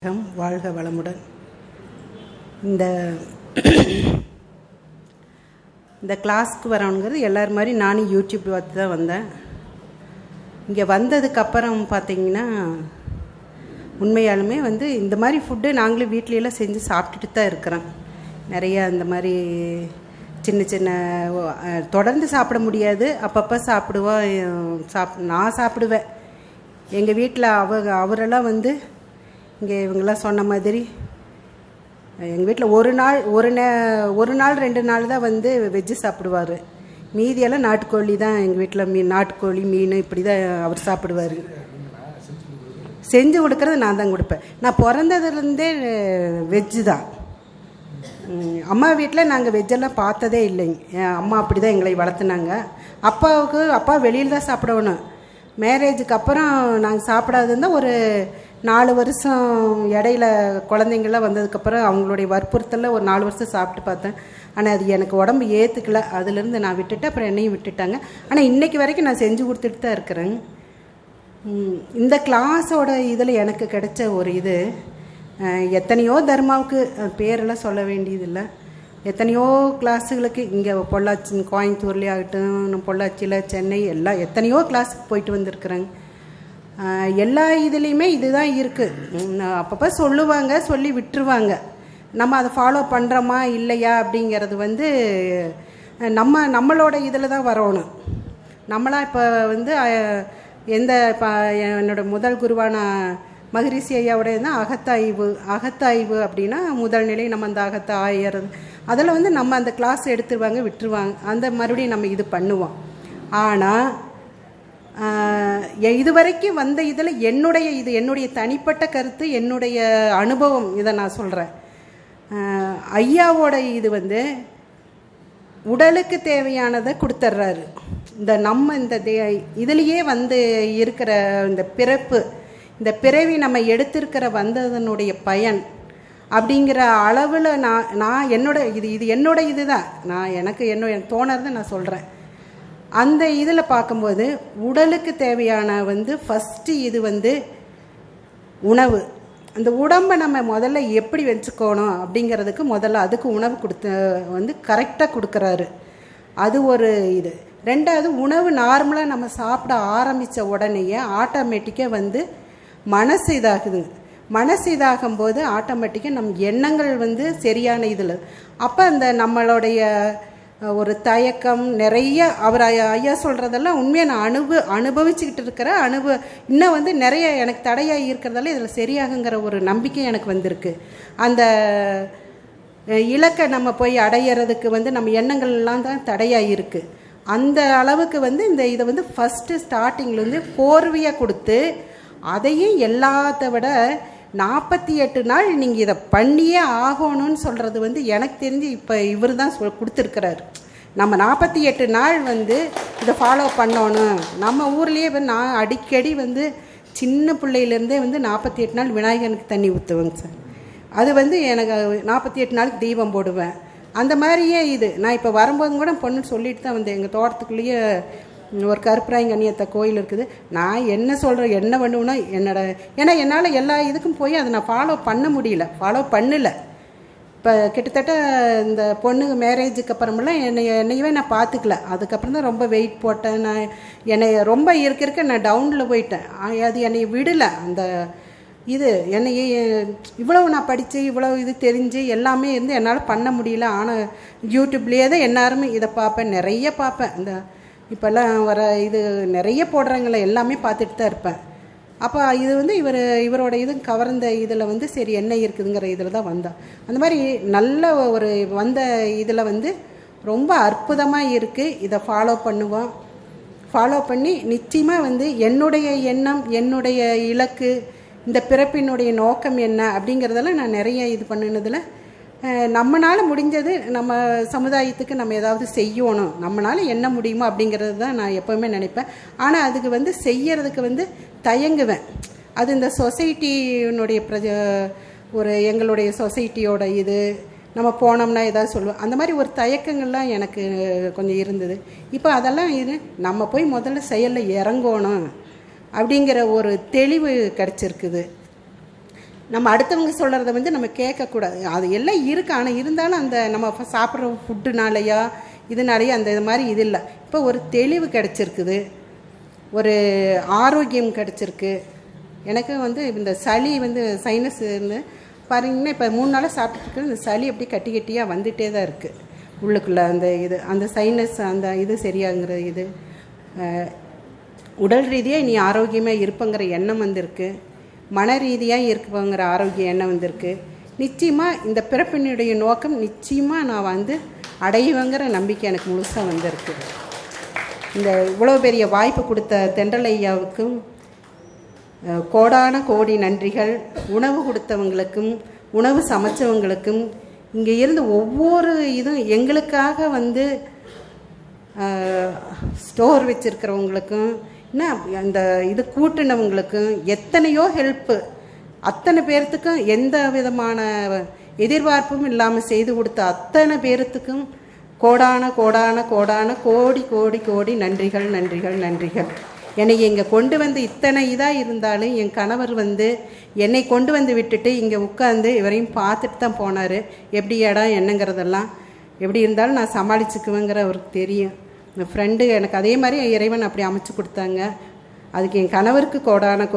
வாழ்க வளமுடன். இந்த இந்த கிளாஸ்க்கு வரணுங்கிறது எல்லோரும் மாதிரி நானும் யூடியூப் பார்த்து தான் வந்தேன். இங்கே வந்ததுக்கப்புறம் பார்த்திங்கன்னா உண்மையாலுமே இந்த மாதிரி ஃபுட்டு நாங்களும் வீட்லையெல்லாம் செஞ்சு சாப்பிட்டுட்டு தான் இருக்கிறோம். நிறையா இந்த மாதிரி சின்ன சின்ன தொடர்ந்து சாப்பிட முடியாது, அப்பப்போ சாப்பிடுவோம். நான் சாப்பிடுவேன். எங்கள் வீட்டில் அவரெல்லாம் இங்கே இவங்கெல்லாம் சொன்ன மாதிரி எங்கள் வீட்டில் ஒரு நாள் 2 நாள் தான் வெஜ்ஜு சாப்பிடுவார். மீதியெல்லாம் நாட்டுக்கோழி தான். எங்கள் வீட்டில் நாட்டுக்கோழி மீன் இப்படி தான் அவர் சாப்பிடுவார். செஞ்சு கொடுக்கறது நான் தான் கொடுப்பேன். நான் பிறந்ததுலேருந்தே வெஜ்ஜு தான். அம்மா வீட்டில் நாங்கள் வெஜ்ஜெல்லாம் பார்த்ததே இல்லைங்க. என் அம்மா அப்படி தான் எங்களை வளர்த்துனாங்க. அப்பா வெளியில் தான் சாப்பிடணும். மேரேஜுக்கு அப்புறம் நாங்கள் சாப்பிடாதுன்னா ஒரு 4 வருஷம் இடையில குழந்தைங்கள்லாம் வந்ததுக்கப்புறம் அவங்களுடைய வற்புறுத்தலில் ஒரு 4 வருஷம் சாப்பிட்டு பார்த்தேன். ஆனால் அது எனக்கு உடம்பு ஏற்றுக்கல. அதுலேருந்து நான் விட்டுட்டு அப்புறம் என்னையும் விட்டுட்டாங்க. ஆனால் இன்றைக்கி வரைக்கும் நான் செஞ்சு கொடுத்துட்டு தான் இருக்கிறேன். இந்த கிளாஸோட இதில் எனக்கு கிடைச்ச ஒரு இது, எத்தனையோ தர்மாவுக்கு பேரெல்லாம் சொல்ல வேண்டியதில்லை. எத்தனையோ கிளாஸுகளுக்கு இங்கே பொள்ளாச்சி, கோயம்புத்தூர்லேயே ஆகட்டும், பொள்ளாச்சியில், சென்னை எல்லாம் எத்தனையோ கிளாஸுக்கு போயிட்டு வந்திருக்கிறேங்க. எல்லா இதுலேயுமே இதுதான் இருக்குது. அப்பப்போ சொல்லுவாங்க, சொல்லி விட்டுருவாங்க. நம்ம அதை ஃபாலோ பண்ணுறோமா இல்லையா அப்படிங்கிறது நம்மளோட இதில் தான் வரணும். நம்மளாம் இப்போ இப்போ என்னோட முதல் குருவான மகரிஷி ஐயாவுடைய தான் அகத்தாய்வு அப்படின்னா முதல் நிலை. நம்ம அந்த அகத்தாயறது அதில் நம்ம அந்த கிளாஸ் எடுத்துருவாங்க, விட்டுருவாங்க. அந்த மறுபடியும் நம்ம இது பண்ணுவோம். ஆனால் இதுவரைக்கும் இதில் என்னுடைய தனிப்பட்ட கருத்து, என்னுடைய அனுபவம், இதை நான் சொல்கிறேன். ஐயாவோட இது உடலுக்கு தேவையானதை கொடுத்துட்றாரு. நம்ம இதுலேயே இருக்கிற இந்த பிறவி நம்ம எடுத்திருக்கிற வந்ததனுடைய பயன் அப்படிங்கிற அளவில் நான் என்னோட இதுதான். எனக்கு தோணுறதை நான் சொல்கிறேன். அந்த இதில் பார்க்கும்போது உடலுக்கு தேவையான ஃபஸ்ட்டு இது உணவு. அந்த உடம்பை நம்ம முதல்ல எப்படி வச்சுக்கணும் அப்படிங்கிறதுக்கு முதல்ல அதுக்கு உணவு கொடுத்து கரெக்டாக கொடுக்குறாரு. அது ஒரு இது. ரெண்டாவது, உணவு நார்மலாக நம்ம சாப்பிட ஆரம்பித்த உடனேயே ஆட்டோமேட்டிக்காக மனசு இதாகுது. மனசு இதாகும்போது ஆட்டோமேட்டிக்காக நம்ம எண்ணங்கள் சரியான இதில் அப்போ நம்மளுடைய ஒரு தயக்கம் நிறைய அவர் ஐயா சொல்கிறதெல்லாம் உண்மையாக நான் அனுபவிச்சுக்கிட்டு இருக்கிற இன்னும் நிறைய எனக்கு தடையாக இருக்கிறதால இதில் சரியாகுங்கிற ஒரு நம்பிக்கை எனக்கு வந்திருக்கு. அந்த இலக்கை நம்ம போய் அடையிறதுக்கு நம்ம எண்ணங்கள்லாம் தான் தடையாக இருக்குது. அந்த அளவுக்கு இந்த இதை ஃபஸ்ட்டு ஸ்டார்டிங்லேருந்து கோர்வையாக கொடுத்து அதையும் எல்லாத்த விட 48 நாள் நீங்கள் இதை பண்ணியே ஆகணும்னு சொல்கிறது எனக்கு தெரிஞ்சு இப்போ இவர் தான் கொடுத்துருக்கிறாரு. நம்ம 48 நாள் இதை ஃபாலோ பண்ணணும். நம்ம ஊர்லேயே நான் அடிக்கடி சின்ன பிள்ளையிலேருந்தே 48 நாள் விநாயகனுக்கு தண்ணி ஊற்றுவேங்க சார். அது எனக்கு 48 நாளுக்கு தீபம் போடுவேன். அந்த மாதிரியே இது நான் இப்போ வரும்போது கூட பொண்ணு சொல்லிட்டு தான் எங்கள் தோட்டத்துக்குள்ளேயே ஒரு கருப்பராயங்கண்ணியத்த கோயில் இருக்குது. நான் என்ன சொல்கிறேன், என்ன பண்ணுவேன்னா ஏன்னா என்னால் எல்லா இதுக்கும் போய் அதை நான் ஃபாலோ பண்ணலை. இப்போ கிட்டத்தட்ட இந்த பொண்ணுக்கு மேரேஜுக்கு அப்புறமெல்லாம் என்னையவே நான் பார்த்துக்கல. அதுக்கப்புறம் தான் ரொம்ப வெயிட் போட்டேன். என்னை ரொம்ப இருக்க நான் டவுனில் போயிட்டேன். அது என்னை விடலை. அந்த இது என்னையே இவ்வளவு நான் படித்து இவ்வளோ இது தெரிஞ்சு எல்லாமே என்னால் பண்ண முடியல. ஆனால் யூடியூப்லேயே தான் எல்லாருமே இதை பார்ப்பேன், நிறைய பார்ப்பேன். இப்போல்லாம் வர இது நிறைய போடுறாங்களே, எல்லாமே பார்த்துட்டு தான் இருப்பேன். அப்போ இது இவரோட இது கவர்ந்த இதில் சரி என்ன இருக்குதுங்கிற இதில் தான் வந்தோம். அந்த மாதிரி நல்ல ஒரு இதில் ரொம்ப அற்புதமாக இருக்குது. இதை ஃபாலோ பண்ணி நிச்சயமாக என்னுடைய எண்ணம், என்னுடைய இலக்கு, இந்த பிறப்பினுடைய நோக்கம் என்ன அப்படிங்கிறதெல்லாம் நான் நிறைய இது பண்ணினதில் நம்மளால் முடிஞ்சது நம்ம சமுதாயத்துக்கு நம்ம ஏதாவது செய்யணும், நம்மளால் என்ன முடியுமோ அப்படிங்கிறது தான் நான் எப்போவுமே நினைப்பேன். ஆனால் அதுக்கு செய்யறதுக்கு தயங்குவேன். அது இந்த சொசைட்டினுடைய எங்களுடைய சொசைட்டியோட இது நம்ம போனோம்னா ஏதாவது சொல்லுவோம். அந்த மாதிரி ஒரு தயக்கங்கள்லாம் எனக்கு கொஞ்சம் இருந்தது. இப்போ அதெல்லாம் நம்ம போய் முதல்ல செயலில் இறங்கணும் அப்படிங்கிற ஒரு தெளிவு கிடச்சிருக்குது. நம்ம அடுத்தவங்க சொல்கிறத வந்து நம்ம கேட்கக்கூடாது. அது எல்லாம் இருக்குது, ஆனால் இருந்தாலும் அந்த நம்ம சாப்பிட்ற ஃபுட்டுனாலையா இதனாலேயே அந்த இது மாதிரி இது இல்லை. இப்போ ஒரு தெளிவு கிடச்சிருக்குது, ஒரு ஆரோக்கியம் கிடச்சிருக்கு. எனக்கு வந்து இந்த சளி வந்து சைனஸ் பாருங்கன்னா இப்போ 3 நாளாக சாப்பிட்டுருக்கு, இந்த சளி அப்படி கட்டி கட்டியாக வந்துகிட்டே தான் இருக்குது உள்ளுக்குள்ளே. அந்த இது அந்த சைனஸ் அந்த இது சரியாகிற இது உடல் ரீதியாக நீ ஆரோக்கியமாக இருப்பங்கிற எண்ணம் வந்திருக்கு, மன ரீதியாக இருப்பங்கிற ஆரோக்கிய எண்ணம் வந்திருக்கு. நிச்சயமாக இந்த பிறப்பினுடைய நோக்கம் நிச்சயமாக நான் வந்து அடைவேங்கிற நம்பிக்கை எனக்கு முழுசாக வந்திருக்கு. இந்த இவ்வளோ பெரிய வாய்ப்பு கொடுத்த தென்றல் ஐயாவுக்கும் கோடான கோடி நன்றிகள். உணவு கொடுத்தவங்களுக்கும் உணவு சமைச்சவங்களுக்கும் இங்கே இருந்து ஒவ்வொரு இதுவும் எங்களுக்காக வந்து ஸ்டோர் வச்சுருக்கிறவங்களுக்கும் இன்னும் அந்த இது கூட்டினவங்களுக்கும் எத்தனையோ ஹெல்ப்பு, அத்தனை பேர்த்துக்கும் எந்த விதமான எதிர்பார்ப்பும் இல்லாமல் செய்து கொடுத்த அத்தனை பேர்த்துக்கும் கோடான கோடான கோடான கோடி கோடி கோடி நன்றிகள் நன்றிகள் நன்றிகள். என்னை இங்கே கொண்டு வந்து இத்தனை இதாக இருந்தாலும் என் கணவர் வந்து என்னை கொண்டு வந்து விட்டுட்டு இங்கே உட்காந்து இவரையும் பார்த்துட்டு தான் போனார். எப்படி இடம் என்னங்கிறதெல்லாம் எப்படி இருந்தாலும் நான் சமாளிச்சுக்குவேங்கிற அவருக்கு தெரியும். என் ஃப்ரெண்டு எனக்கு அதே மாதிரி இறைவன் அப்படி அமைச்சு கொடுத்தாங்க. அதுக்கு என் கணவருக்கு கோடான